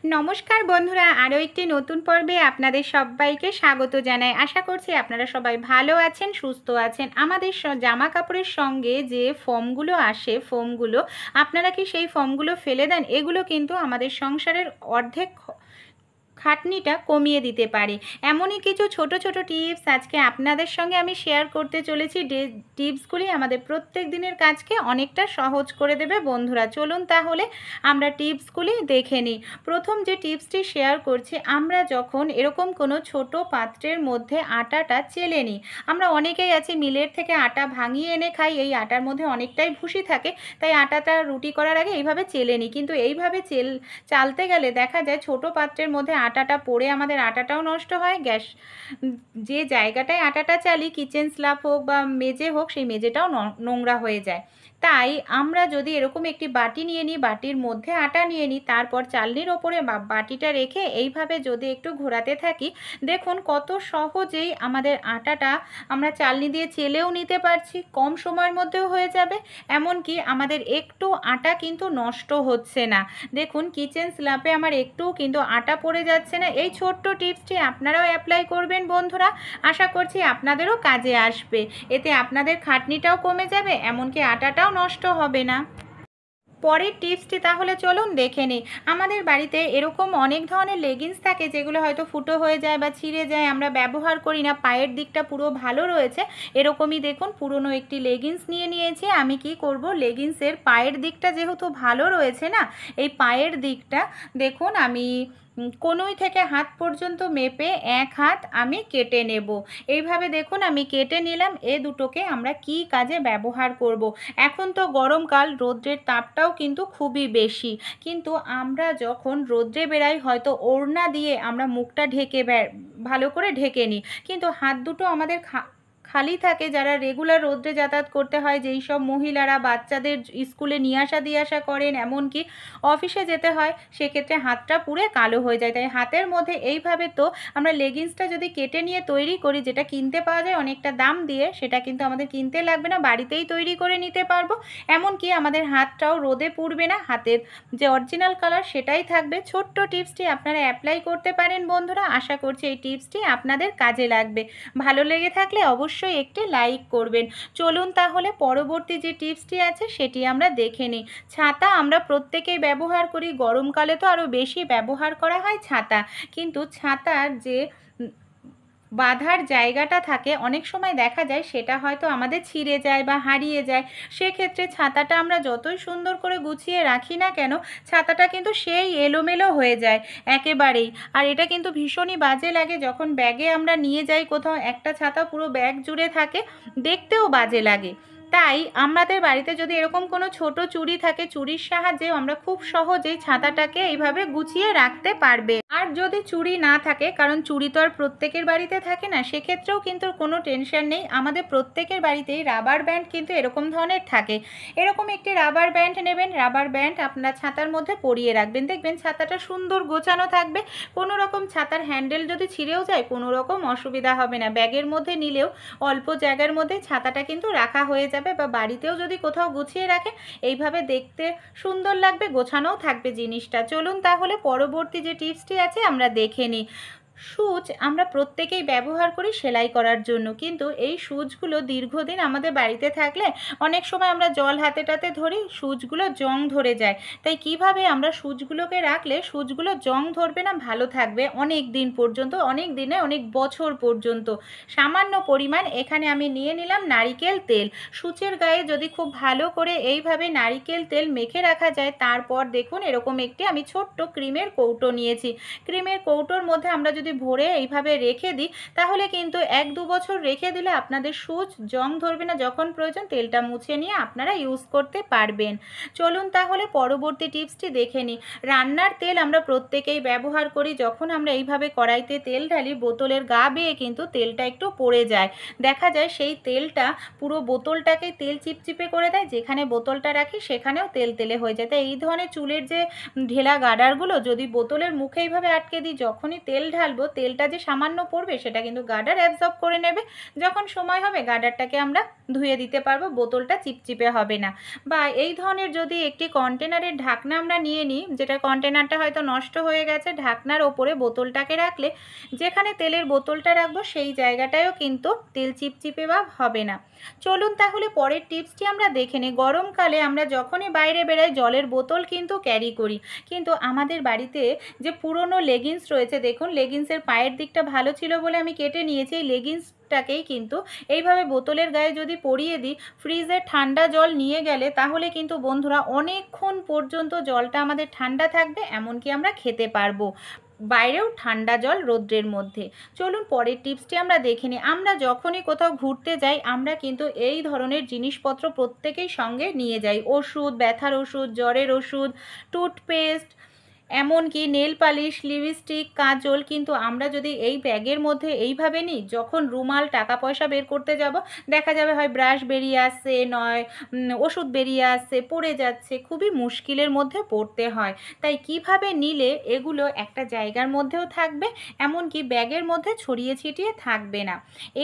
নমস্কার বন্ধুরা, আরও একটি নতুন পর্বে আপনাদের সবাইকে স্বাগত জানাই। আশা করছি আপনারা সবাই ভালো আছেন, সুস্থ আছেন। আমাদের জামা কাপড়ের সঙ্গে যে ফোমগুলো আসে, ফোমগুলো আপনারা কি সেই ফোমগুলো ফেলে দেন? এগুলো কিন্তু আমাদের সংসারের অর্ধেক খাটনিটা কমিয়ে দিতে পারে। এমনই কিছু ছোট ছোট টিপস আজকে আপনাদের সঙ্গে আমি শেয়ার করতে চলেছি। টিপসগুলি আমাদের প্রত্যেক দিনের কাজকে অনেকটা সহজ করে দেবে। বন্ধুরা চলুন তাহলে আমরা টিপসগুলি দেখে নিই। প্রথম যে টিপসটি শেয়ার করছি, আমরা যখন এরকম কোনো ছোট পাত্রের মধ্যে আটাটা চেলে নিই, আমরা অনেকেই আছি মিলের থেকে আটা ভাঙিয়ে এনে খাই। এই আটার মধ্যে অনেকটাই ভুসি থাকে, তাই আটাটা রুটি করার আগে এইভাবে চেলে নিই। কিন্তু এইভাবে চালতে গেলে দেখা যায় ছোট পাত্রের মধ্যে আটাটা পড়ে আমাদের আটাটাও নষ্ট হয়। যে জায়গাটায় আটাটা চালি, কিচেন স্ল্যাব হোক বা মেজে হোক, সেই মেজেটাও নোংরা হয়ে যায়। তাই আমরা যদি এরকম একটি বাটি নিয়ে নিই, বাটির মধ্যে আটা নিয়ে নিই, তারপর চালনির ওপরে বাটিটা রেখে এইভাবে যদি একটু ঘোরাতে থাকি, দেখুন কত সহজেই আমাদের আটাটা আমরা চালনি দিয়ে চেলেও নিতে পারছি, কম সময়ের মধ্যেও হয়ে যাবে। এমনকি আমাদের একটু আটা কিন্তু নষ্ট হচ্ছে না। দেখুন কিচেন স্ল্যাবে আমার একটুও কিন্তু আটা পড়ে যাচ্ছে না। এই ছোট্ট টিপসটি আপনারাও অ্যাপ্লাই করবেন বন্ধুরা, আশা করছি আপনাদেরও কাজে আসবে। এতে আপনাদের খাটনিটাও কমে যাবে, এমনকি আটাটাও নষ্ট হবে না। পরের টিপসটি তাহলে চলুন দেখে নিই। আমাদের বাড়িতে এরকম অনেক ধরনের লেগিংস থাকে যেগুলো হয়তো ফুটো হয়ে যায় বা ছিঁড়ে যায়, আমরা ব্যবহার করি না। পায়ের দিকটা পুরো ভালো রয়েছে, এরকমই দেখুন পুরনো একটি লেগিংস নিয়ে নিয়েছি। আমি কি করব, লেগিংসের পায়ের দিকটা যেহেতু ভালো রয়েছে না, এই পায়ের দিকটা দেখুন আমি কনুই থেকে হাত পর্যন্ত মেপে এক হাত আমি কেটে নেব। এইভাবে দেখুন আমি কেটে নিলাম। এ দুটোকে আমরা কি কাজে ব্যবহার করব? এখন তো গরমকাল, রৌদ্রের তাপটাও কিন্তু খুবই বেশি, কিন্তু আমরা যখন রৌদ্রে বেরাই হয়তো ওড়না দিয়ে আমরা মুখটা ঢেকে ভালো করে ঢেকে নিই, কিন্তু হাত দুটো আমাদের খালি থাকে। যারা রেগুলার রৌদ্রে যাতায়াত করতে হয়, যেই সব মহিলারা বাচ্চাদের স্কুলে নিয়ে আসা দিয়ে আসা করেন, এমনকি অফিসে যেতে হয়, সেক্ষেত্রে হাতটা পুরো কালো হয়ে যায়। তাই হাতের মধ্যে এইভাবে তো আমরা লেগিংসটা যদি কেটে নিয়ে তৈরি করি, যেটা কিনতে পাওয়া যায় অনেকটা দাম দিয়ে, সেটা কিন্তু আমাদের কিনতে লাগবে না, বাড়িতেই তৈরি করে নিতে পারবো। এমনকি আমাদের হাতটাও রোদে পুড়বে না, হাতের যে অরিজিনাল কালার সেটাই থাকবে। ছোট্ট টিপসটি আপনারা অ্যাপ্লাই করতে পারেন বন্ধুরা, আশা করছি এই টিপসটি আপনাদের কাজে লাগবে। ভালো লেগে থাকলে অবশ্যই একটি লাইক করবেন। চলুন তাহলে পরবর্তী যে টিপসটি আছে সেটি আমরা দেখে নিই। ছাতা আমরা প্রত্যেকেই ব্যবহার করি, গরমকালে তো আরও বেশি ব্যবহার করা হয় ছাতা। কিন্তু ছাতার যে বাঁধার জায়গাটা থাকে, অনেক সময় দেখা যায় সেটা হয়তো আমাদের ছিঁড়ে যায় বা হারিয়ে যায়। সেক্ষেত্রে ছাতাটা আমরা যতই সুন্দর করে গুছিয়ে রাখি না কেন, ছাতাটা কিন্তু সেই এলোমেলো হয়ে যায় একেবারেই। আর এটা কিন্তু ভীষণই বাজে লাগে যখন ব্যাগে আমরা নিয়ে যাই কোথাও, একটা ছাতা পুরো ব্যাগ জুড়ে থাকে, দেখতেও বাজে লাগে। তাই আমাদের বাড়িতে যদি এরকম কোনো ছোট চুড়ি থাকে, চুড়ির সাহায্যে আমরা খুব সহজেই ছাতাটাকে এইভাবে গুছিয়ে রাখতে পারবে। আর যদি চুড়ি না থাকে, কারণ চুড়ি তো আর প্রত্যেকের বাড়িতে থাকে না, সেক্ষেত্রেও কিন্তু কোনো টেনশন নেই। আমাদের প্রত্যেকের বাড়িতেই রাবার ব্যান্ড কিন্তু এরকম ধরনের থাকে। এরকম একটি রাবার ব্যান্ড নেবেন, রাবার ব্যান্ড আপনার ছাতার মধ্যে পরিয়ে রাখবেন, দেখবেন ছাতাটা সুন্দর গোছানো থাকবে। কোনো রকম ছাতার হ্যান্ডেল যদি ছিঁড়েও যায়, কোনো রকম অসুবিধা হবে না। ব্যাগের মধ্যে নিলেও অল্প জায়গার মধ্যে ছাতাটা কিন্তু রাখা হয়ে যাবে। বা বাড়িতেও যদি কোথাও গুছিয়ে রাখেন, এইভাবে দেখতে সুন্দর লাগবে, গোছানোও থাকবে জিনিসটা। চলুন তাহলে পরবর্তী যে টিপসটি আছে আমরা দেখে নিই। সুচ আমরা প্রত্যেকেই ব্যবহার করি সেলাই করার জন্য, কিন্তু এই সুচগুলো দীর্ঘদিন আমাদের বাড়িতে থাকলে অনেক সময় আমরা জল হাতে টাতে ধরি, সুচগুলো জং ধরে যায়। তাই কিভাবে আমরা সুচগুলোকে রাখলে সুচগুলো জং ধরবে না, ভালো থাকবে অনেক দিন পর্যন্ত, অনেক দিনে অনেক বছর পর্যন্ত। সামান্য পরিমাণ এখানে আমি নিয়ে নিলাম নারিকেল তেল। সুচের গায়ে যদি খুব ভালো করে এইভাবে নারিকেল তেল মেখে রাখা যায়, তারপর দেখুন এরকম একটি আমি ছোট্ট ক্রিমের কৌটো নিয়েছি। ক্রিমের কৌটোর মধ্যে আমরা যদি ভরে এইভাবে রেখে দিই, তাহলে কিন্তু 1-2 বছর রেখে দিলে আপনাদের সুচ জং ধরবে না। যখন প্রয়োজন তেলটা মুছে নিয়ে আপনারা ইউজ করতে পারবেন। চলুন তাহলে পরবর্তী টিপসটি দেখে নিই। রান্নার তেল আমরা প্রত্যেকেই ব্যবহার করি। যখন আমরা এইভাবে কড়াইতে তেল ঢালি, বোতলের গা বেয়ে কিন্তু তেলটা একটু পড়ে যায়, দেখা যায় সেই তেলটা পুরো বোতলটাকে তেল চিপচিপে করে দেয়, যেখানে বোতলটা রাখি সেখানেও তেল তেলে হয়ে যায়। তাই এই ধরনের চুলের যে ঢেলা গার্ডারগুলো যদি বোতলের মুখে এইভাবে আটকে দিই, যখনই তেল ঢালবো তেলটা যে সামান্য পড়বে সেটা কিন্তু গার্ডার অ্যাবজর্ব করে নেবে। যখন সময় হবে গার্ডারটাকে আমরা ধুয়ে দিতে পারবো, বোতলটা চিপচিপে হবে না। বা এই ধরনের যদি একটি কন্টেনারের ঢাকনা আমরা নিয়ে নিই, যেটা কন্টেনারটা হয়তো নষ্ট হয়ে গেছে, ঢাকনার ওপরে বোতলটাকে রাখলে যেখানে তেলের বোতলটা রাখবো সেই জায়গাটায়ও কিন্তু তেল চিপচিপে বা হবে না। চলুন তাহলে পরের টিপসটি আমরা দেখে নিই। গরমকালে আমরা যখনই বাইরে বেরোই জলের বোতল কিন্তু ক্যারি করি, কিন্তু আমাদের বাড়িতে যে পুরনো লেগিংস রয়েছে, দেখুন লেগিংসের পায়ের দিকটা ভালো ছিল বলে আমি কেটে নিয়েছি। এই লেগিংসটাকেই কিন্তু এইভাবে বোতলের গায়ে যদি পরিয়ে দিই, ফ্রিজে ঠান্ডা জল নিয়ে গেলে তাহলে কিন্তু বন্ধুরা অনেকক্ষণ পর্যন্ত জলটা আমাদের ঠান্ডা থাকবে, এমনকি আমরা খেতে পারবো বাইরেও ঠান্ডা জল রৌদ্রের মধ্যে। চলুন পরের টিপসটি আমরা দেখে নিই। আমরা যখনই কোথাও ঘুরতে যাই আমরা কিন্তু এই ধরনের জিনিসপত্র প্রত্যেকেই সঙ্গে নিয়ে যাই। ওষুধ, ব্যথার ওষুধ, জ্বরের ওষুধ, টুথপেস্ট, এমনকি নেল পালিশ, লিপস্টিক, কাজল, কিন্তু আমরা যদি এই ব্যাগের মধ্যে এইভাবে নিই, যখন রুমাল, টাকা পয়সা বের করতে যাব দেখা যাবে হয় ব্রাশ বেরিয়ে আসছে, নয় ওষুধ বেরিয়ে আসছে, পড়ে যাচ্ছে, খুবই মুশকিলের মধ্যে পড়তে হয়। তাই কিভাবে নিলে এগুলো একটা জায়গার মধ্যেও থাকবে, এমনকি ব্যাগের মধ্যে ছড়িয়ে ছিটিয়ে থাকবে না।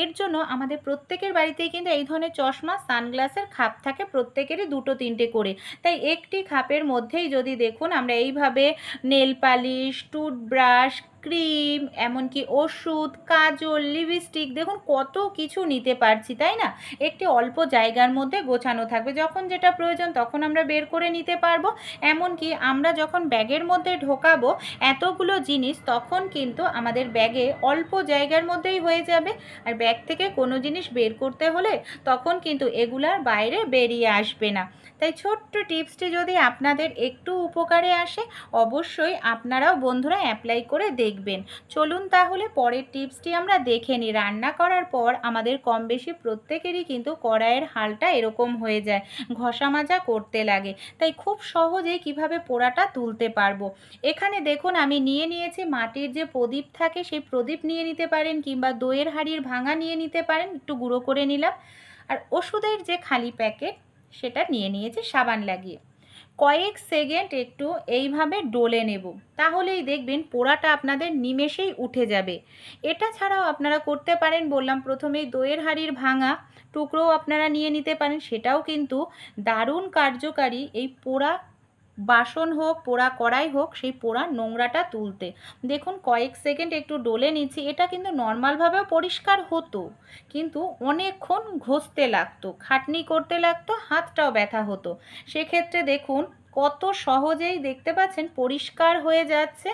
এর জন্য আমাদের প্রত্যেকের বাড়িতেই কিন্তু এই ধরনের চশমা, সানগ্লাসের খাপ থাকে, প্রত্যেকেরই 2-3টে করে। তাই একটি খাপের মধ্যেই যদি দেখুন আমরা এইভাবে নেল পালিশ, টুথব্রাশ, ক্রিম, এমনকি ওষুধ, কাজল, লিপস্টিক, দেখুন কত কিছু নিতে পারছি, তাই না? একটি অল্প জায়গার মধ্যে গোছানো থাকবে, যখন যেটা প্রয়োজন তখন আমরা বের করে নিতে পারবো। এমনকি আমরা যখন ব্যাগের মধ্যে ঢোকাবো এতগুলো জিনিস, তখন কিন্তু আমাদের ব্যাগে অল্প জায়গার মধ্যেই হয়ে যাবে। আর ব্যাগ থেকে কোনো জিনিস বের করতে হলে তখন কিন্তু এগুলার বাইরে বেরিয়ে আসবে না। তাই ছোট্ট টিপসটি যদি আপনাদের একটু উপকারে আসে, অবশ্যই আপনারাও বন্ধুরা অ্যাপ্লাই করে দেখবেন। চলুন তাহলে পরের টিপসটি আমরা দেখে নিই। রান্না করার পর আমাদের কম বেশি প্রত্যেকেরই কিন্তু কড়াইয়ের হালটা এরকম হয়ে যায়, ঘষা মাজা করতে লাগে। তাই খুব সহজেই কিভাবে পোড়াটা তুলতে পারবো। এখানে দেখুন আমি নিয়ে নিয়েছি মাটির যে প্রদীপ থাকে, সেই প্রদীপ নিয়ে নিতে পারেন, কিংবা দইয়ের হাঁড়ির ভাঙা নিয়ে নিতে পারেন, একটু গুঁড়ো করে নিলাম। আর ওষুধের যে খালি প্যাকেট সেটা নিয়ে নিয়েছি সাবান লাগিয়ে। কয়েক সেকেন্ড একটু এইভাবে ডলে নেব, তাহলেই দেখবেন পোড়াটা আপনাদের নিমেষেই উঠে যাবে। এটা ছাড়াও আপনারা করতে পারেন, বললাম প্রথমেই দইয়ের হাঁড়ির ভাঙা টুকরোও আপনারা নিয়ে নিতে পারেন, সেটাও কিন্তু দারুণ কার্যকারী এই পোড়া বাসন হোক, পোড়া কড়াই হোক, সেই পোড়া নোংরাটা তুলতে। দেখুন কয়েক সেকেন্ড একটু ডলে নিচ্ছি, এটা কিন্তু নর্মালভাবেও পরিষ্কার হতো, কিন্তু অনেকক্ষণ ঘষতে লাগতো, খাটনি করতে লাগতো, হাতটাও ব্যথা হতো। সেক্ষেত্রে দেখুন কত সহজেই দেখতে পাচ্ছেন পরিষ্কার হয়ে যাচ্ছে,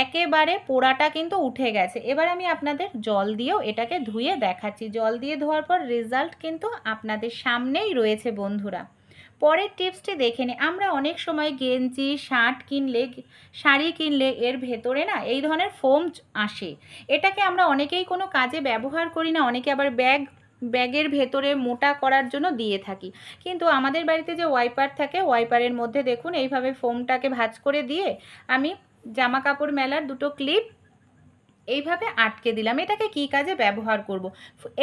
একেবারে পোড়াটা কিন্তু উঠে গেছে। এবার আমি আপনাদের জল দিয়েও এটাকে ধুয়ে দেখাচ্ছি। জল দিয়ে ধোয়ার পর রেজাল্ট কিন্তু আপনাদের সামনেই রয়েছে বন্ধুরা। পরের টিপসটি দেখে নিই। আমরা অনেক সময় গেঞ্জি, শাড়ি কিনলে এর ভেতরে না এই ধরনের ফোম আসে। এটাকে আমরা অনেকেই কোনো কাজে ব্যবহার করি না, অনেকে আবার ব্যাগের ভেতরে মোটা করার জন্য দিয়ে থাকি। কিন্তু আমাদের বাড়িতে যে ওয়াইপার থাকে, ওয়াইপারের মধ্যে দেখুন এইভাবে ফোমটাকে ভাঁজ করে দিয়ে আমি জামা কাপড় মেলার 2টো ক্লিপ এইভাবে আটকে দিলাম। এটাকে কি কাজে ব্যবহার করব?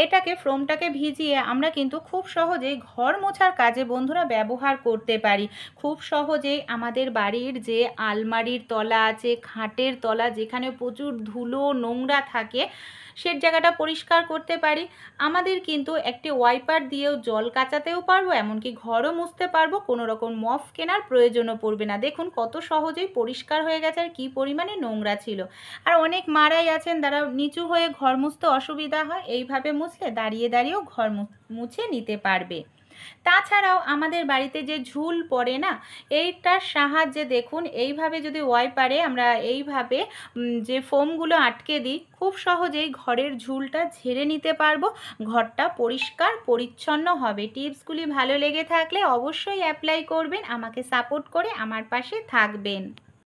এটাকে ফোমটাকে ভিজিয়ে আমরা কিন্তু খুব সহজেই ঘর মোছার কাজে বন্ধুরা ব্যবহার করতে পারি। খুব সহজেই আমাদের বাড়ির যে আলমারির তলা আছে, খাটের তলা, যেখানে প্রচুর ধুলো নোংরা থাকে, সে জায়গাটা পরিষ্কার করতে পারি। আমাদের কিন্তু একটি ওয়াইপার দিয়েও জল কাচাতেও পারবো, এমনকি ঘরও মুছতে পারবো, কোনো রকম মপ কেনার প্রয়োজনও পড়বে না। দেখুন কত সহজেই পরিষ্কার হয়ে গেছে, আর কী পরিমাণে নোংরা ছিল। আর অনেক মারাই আছেন যারা নিচু হয়ে ঘর মুছতে অসুবিধা হয়, এইভাবে মুছলে দাঁড়িয়ে দাঁড়িয়েও ঘর মুছে নিতে পারবে। তাছাড়াও আমাদের বাড়িতে যে ঝুল পড়ে না, এইটার সাহায্যে দেখুন এইভাবে যদি ওয়াইপারে আমরা এইভাবে যে ফোমগুলো আটকে দিই, খুব সহজেই ঘরের ঝুলটা ঝেড়ে নিতে পারবো, ঘরটা পরিষ্কার পরিচ্ছন্ন হবে। টিপসগুলি ভালো লেগে থাকলে অবশ্যই অ্যাপ্লাই করবেন, আমাকে সাপোর্ট করে আমার পাশে থাকবেন।